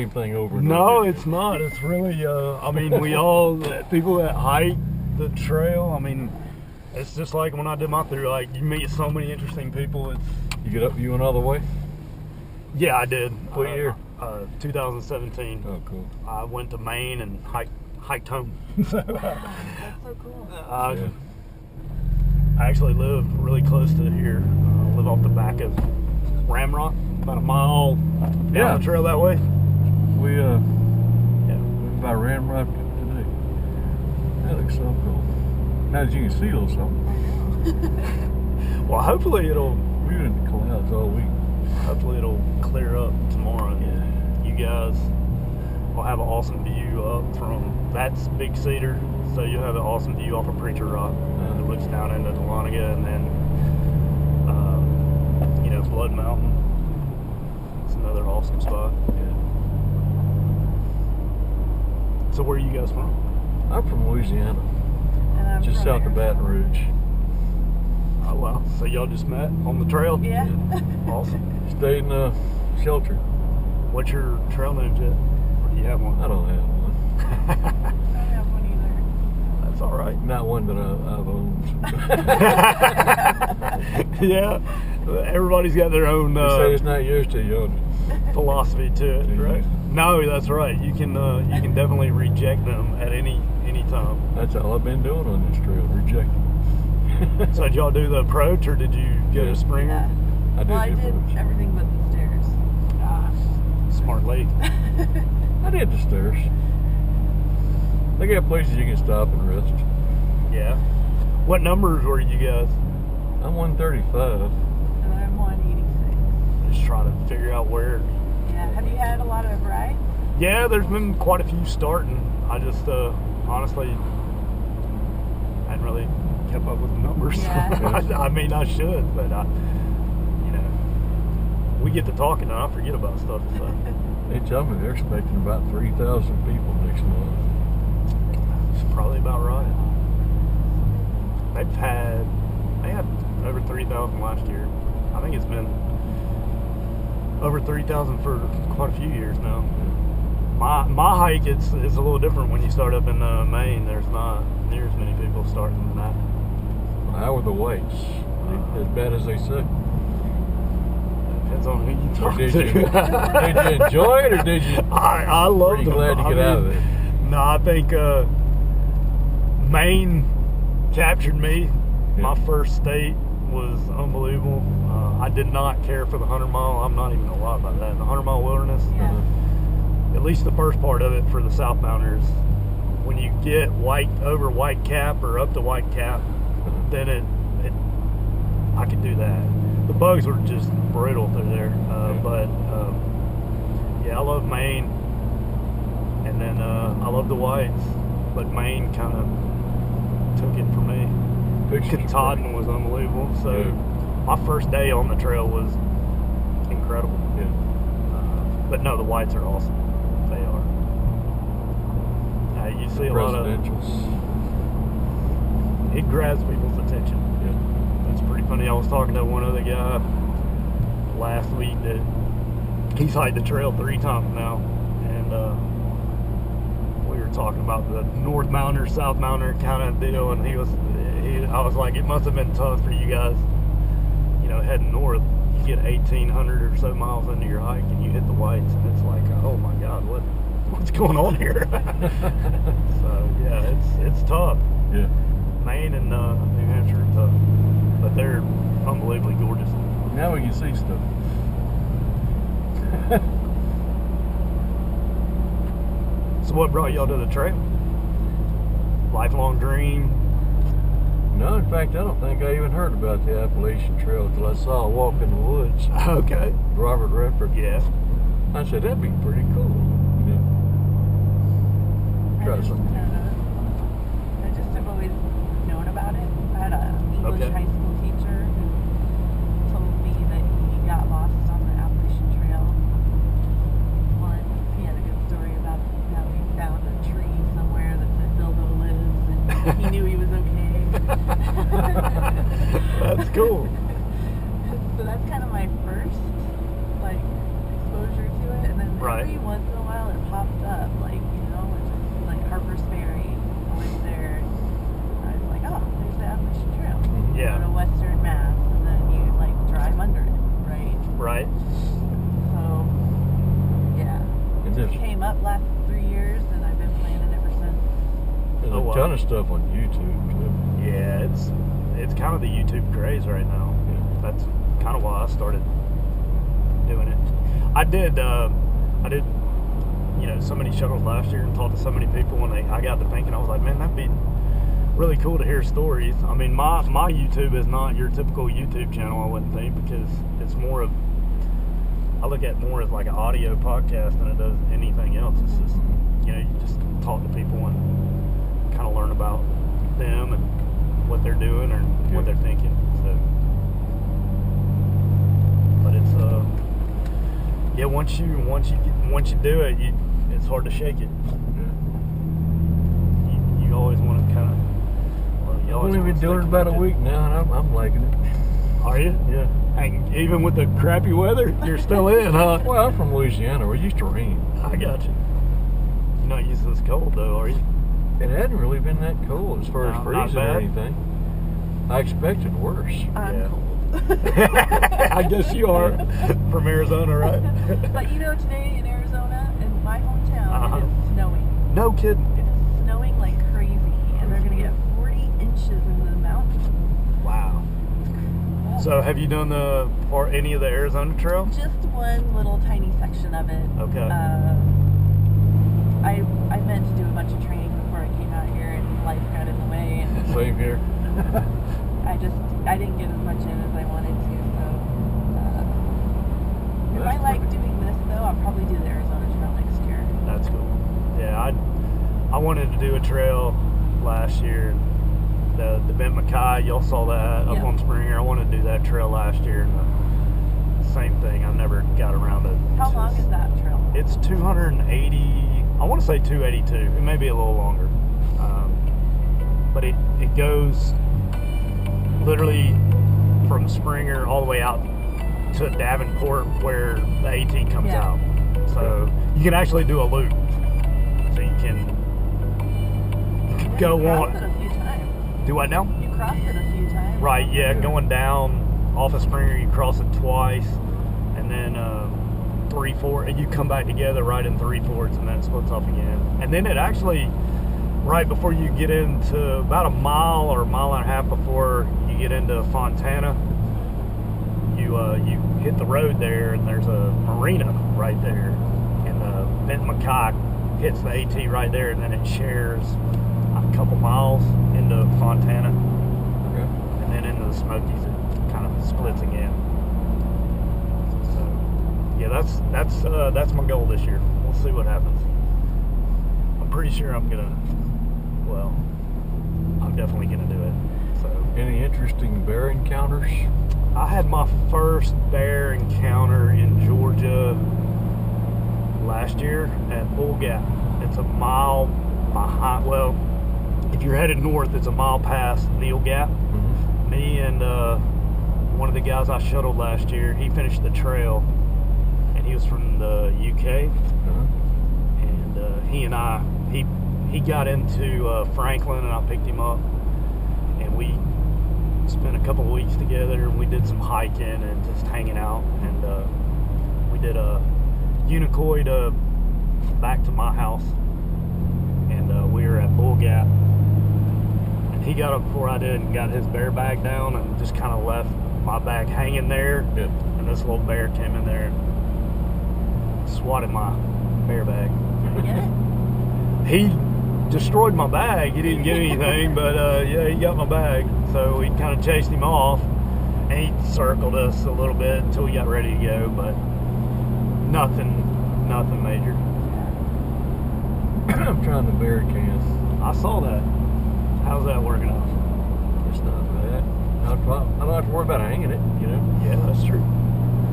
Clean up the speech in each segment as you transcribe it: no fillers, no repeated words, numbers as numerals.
Thing over. No, it's not. It's really, I mean, we all, people that hike the trail, I mean, it's just like when I did my through, like, you meet so many interesting people. You went all the way? Yeah, I did. What year? 2017. Oh, cool. I went to Maine and hiked home. That's so cool. I actually live really close to here. I live off the back of Ramrock, about a mile down the trail that way. We by Ramrock today. That looks so cool. Now that you can see a little something. Well, hopefully it'll. We were in the clouds all week. Hopefully it'll clear up tomorrow. Yeah. You guys will have an awesome view up from that's Big Cedar, so you'll have an awesome view off of Preacher Rock that looks down into Dahlonega, and then Blood Mountain. It's another awesome spot. Yeah. So where are you guys from? I'm from Louisiana, And I'm just from south of Baton Rouge. Oh wow! So y'all just met on the trail? Yeah. Awesome. Stayed in a shelter. What's your trail name, Jet? Or do you have one? I don't have one. I don't have one either. That's all right. Not one that I've owned. Yeah. Everybody's got their own. You say it's not yours till you own it. Philosophy to it, right? No, that's right. You can definitely reject them at any time. That's all I've been doing on this trail, rejecting. So did y'all do the approach, or did you get a Springer? Yeah. I did, I did everything but the stairs. Smart lady. I did the stairs. They got places you can stop and rest. Yeah. What numbers were you guys? I'm 135. And I'm 186. Just trying to figure out where. Yeah. Have you had a lot of rides? Yeah, there's been quite a few starting. I just honestly hadn't really kept up with the numbers. Yeah. I mean, I should, but we get to talking and I forget about stuff. So. They tell me they're expecting about 3,000 people next month. It's probably about right. They had over 3,000 last year. I think it's been over 3,000 for quite a few years now. My hike, it's a little different when you start up in Maine. There's not near as many people starting than that. How were the weights? As bad as they say? Depends on who you talk Did to. you enjoy it, or did you? I loved Pretty them. glad to get out of it. No, I think Maine captured me. Yeah. My first state was unbelievable. I did not care for the 100-mile. I'm not even gonna lie about that. The 100-mile wilderness. Yeah. At least the first part of it for the southbounders. When you get over White Cap or up to White Cap, then I could do that. The bugs were just brutal through there. But yeah, I love Maine, and then I love the whites, but Maine kind of took it from me. Katahdin was unbelievable. So my first day on the trail was incredible. Yeah. But no, the whites are awesome. They are. You see a lot of it grabs people's attention. Yeah. It's pretty funny. I was talking to one other guy last week that he's hiked the trail 3 times now, and we were talking about the North Mountainer, South Mountainer kind of deal, and I was like, it must have been tough for you guys, heading north. You get 1,800 or so miles into your hike, and you hit the whites, and it's like, oh my God, what's going on here? So yeah, it's tough. Yeah. Maine and New Hampshire are tough, but they're unbelievably gorgeous. Now we can see stuff. So what brought y'all to the trail? Lifelong dream? No, in fact, I don't think I even heard about the Appalachian Trail until I saw a walk in the woods. Okay. Robert Redford. Yeah. I said, that'd be pretty cool. Yeah. Try something. I just have always known about it. I had an English high school teacher who told me that he got lost on the Appalachian Trail once. He had a good story about how he found a tree somewhere that said Bilbo lives, and he knew he was okay. That's cool. So that's kind of my first exposure to it, and then every once in a while while it popped up, like, you know, it's just like Harper's Ferry. I went there. I was like, oh, there's the Appalachian Trail. Yeah. Go to Western Mass, and then you like drive under it, right? Right. So, yeah. And It there's, came up last 3 years, and I've been playing it ever since. there's Oh, a wow. ton of stuff on YouTube too. Yeah, it's kind of the YouTube craze right now. Yeah. That's kind of why I started doing it. I did, you know, so many shuttles last year and talked to so many people. When I got to thinking, I was like, man, that'd be really cool to hear stories. I mean, my YouTube is not your typical YouTube channel, I wouldn't think, because it's more of, I look at it more as like an audio podcast than it does anything else. It's just, you know, you just talk to people and kind of learn about them and what they're doing or what they're thinking. So, but it's yeah, once you do it, it's hard to shake it. You always want to kind of. Well, you I've always only been doing it about a week now, and I'm liking it. Are you? Yeah. And even with the crappy weather, you're still in, huh? Well, I'm from Louisiana. We're used to rain. I got you. You're not used to this cold, though, are you? It hadn't really been that cold as far as No, not freezing or bad. anything. I expected worse. I'm Yeah. cold. I guess you are from Arizona, right? But you know, today in Arizona, in my hometown, Uh-huh. it is snowing. No kidding. It is snowing like crazy, and they're gonna get 40 inches in the mountains. Wow. So, have you done any of the Arizona Trail? Just one little tiny section of it. Okay. I meant to do a bunch of training before I came out here, and life got in the way, and Same here. I didn't get as much in as I wanted to. So, if I That's like pretty- doing this though, I'll probably do the Arizona Trail next year. That's cool. Yeah, I wanted to do a trail last year. The Bent Mackay, y'all saw that up Yeah. on Springer. I wanted to do that trail last year, and the same thing. I never got around to. How long is that trail? It's 280. I want to say 282. It may be a little longer, but it goes literally from Springer all the way out to Davenport, where the AT comes Yeah. out. So you can actually do a loop. So you can go You on. crossed it a few times. Do what now? You crossed it a few times. Right, yeah, going down off of Springer, you cross it twice, and then 3-4, and you come back together right in 3/4, and then it splits off again. And then it actually, right before you get into about a mile or a mile and a half before you get into Fontana, you hit the road there, and there's a marina right there, and the Bent Mackay hits the AT right there, and then it shares a couple miles into Fontana, Okay. and then into the Smokies it kind of splits again. So yeah, that's my goal this year. We'll see what happens. I'm pretty sure I'm definitely gonna do it. So Any interesting bear encounters? I had my first bear encounter in Georgia last year at Bull Gap. It's a mile behind, well, if you're headed north, it's a mile past Neal Gap. Mm-hmm. Me and one of the guys I shuttled last year, he finished the trail, and he was from the UK, and he and I, he got into Franklin, and I picked him up, and we spent a couple of weeks together, and we did some hiking and just hanging out, and we did a Unicoi to back to my house, and we were at Bull Gap, and he got up before I did and got his bear bag down and just kind of left my bag hanging there. Yeah. And this little bear came in there and swatted my bear bag. Did you get it? He destroyed my bag. He didn't get anything, but yeah, he got my bag. So we kind of chased him off, and he circled us a little bit until we got ready to go, but nothing major. I'm trying the bear can. I saw that. How's that working out? It's not bad. I don't have to worry about hanging it, you know. Yeah, that's true.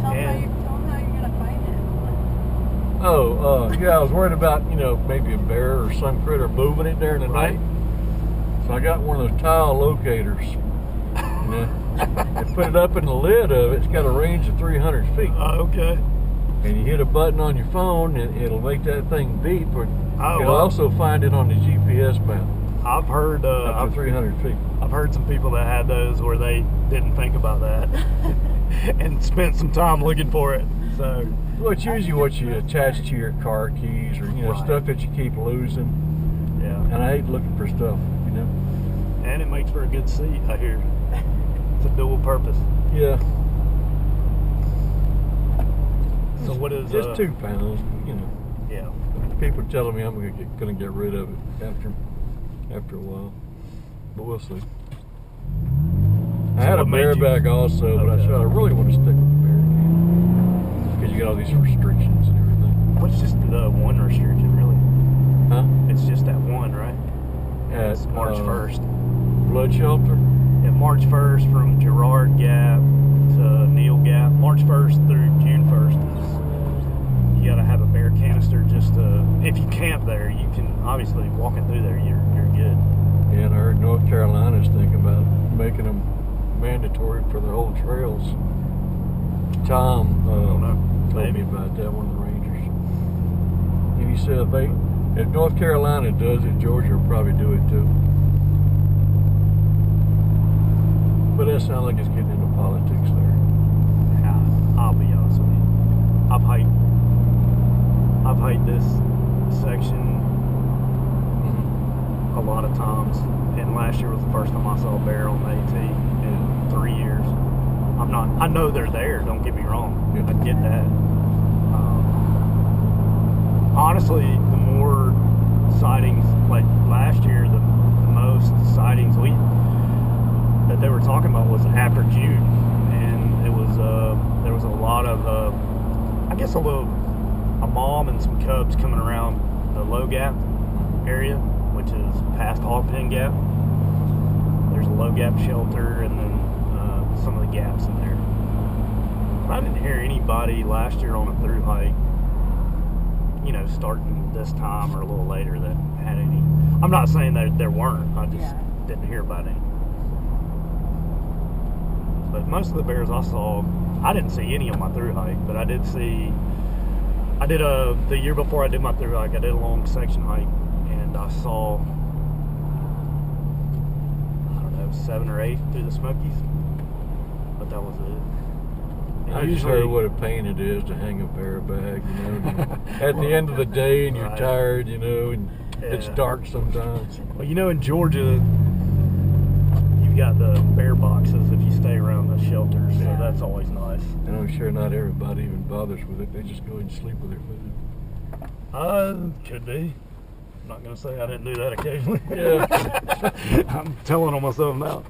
Tell And- them how you're gonna find it. Yeah, I was worried about, maybe a bear or some critter moving it during the Right. night. So I got one of those tile locators. I put it up in the lid of it. It's got a range of 300 feet. Okay. and you hit a button on your phone, and it'll make that thing beep, or Oh, it'll wow. also find it on the GPS map I've heard up to 300 feet. I've heard some people that had those where they didn't think about that and spent some time looking for it. So, Well, it's usually what you attach to your car keys, or Right. stuff that you keep losing. yeah. And I hate looking for stuff, And it makes for a good seat, I hear. It's a dual purpose. Yeah. So what is Just 2 pounds, Yeah. People telling me I'm gonna get rid of it after a while, but we'll see. I had a what made you- bareback also, but I Okay. said I really want to stick with the bear because you got all these restrictions and everything. What's just the one restriction, really? Huh? It's just that one, right? It's At March 1st. Blood Shelter. Yeah, March 1st from Girard Gap to Neal Gap. March 1st through June 1st is you got to have a bear canister just to. If you camp there, you can obviously walking through there. You're good. Yeah, and I heard North Carolina's thinking about making them mandatory for the whole trails. Tom don't know. told Maybe. me about that, one of the rangers. And he said if North Carolina does it, Georgia will probably do it too. But that sounds like it's getting into politics there. Yeah, I'll be honest with you. I've hiked this section a lot of times, and last year was the first time I saw a bear on the AT in 3 years. I know they're there, don't get me wrong. Yeah. I get that. Honestly, the more sightings, like last year, the most sightings that they were talking about was after June, and it was there was a lot of I guess a mom and some cubs coming around the Low Gap area, which is past Hog Pen Gap. There's a Low Gap shelter, and then some of the gaps in there. But I didn't hear anybody last year on a through hike, starting this time or a little later, that had any. I'm not saying that there weren't. I just didn't hear about any. But most of the bears I saw, I didn't see any on my through hike, but I did see. The year before I did my through hike, I did a long section hike, and I saw, I don't know, 7 or 8 through the Smokies, but that was it. And I just heard what a pain it is to hang a bareback, at the end of the day, and you're Right. tired, and it's dark sometimes. Well, in Georgia, you've got the bear boxes if you stay around the shelters, so that's always nice. And I'm sure not everybody even bothers with it. They just go ahead and sleep with their food. Could be. I'm not going to say I didn't do that occasionally. Yeah. I'm telling on myself now.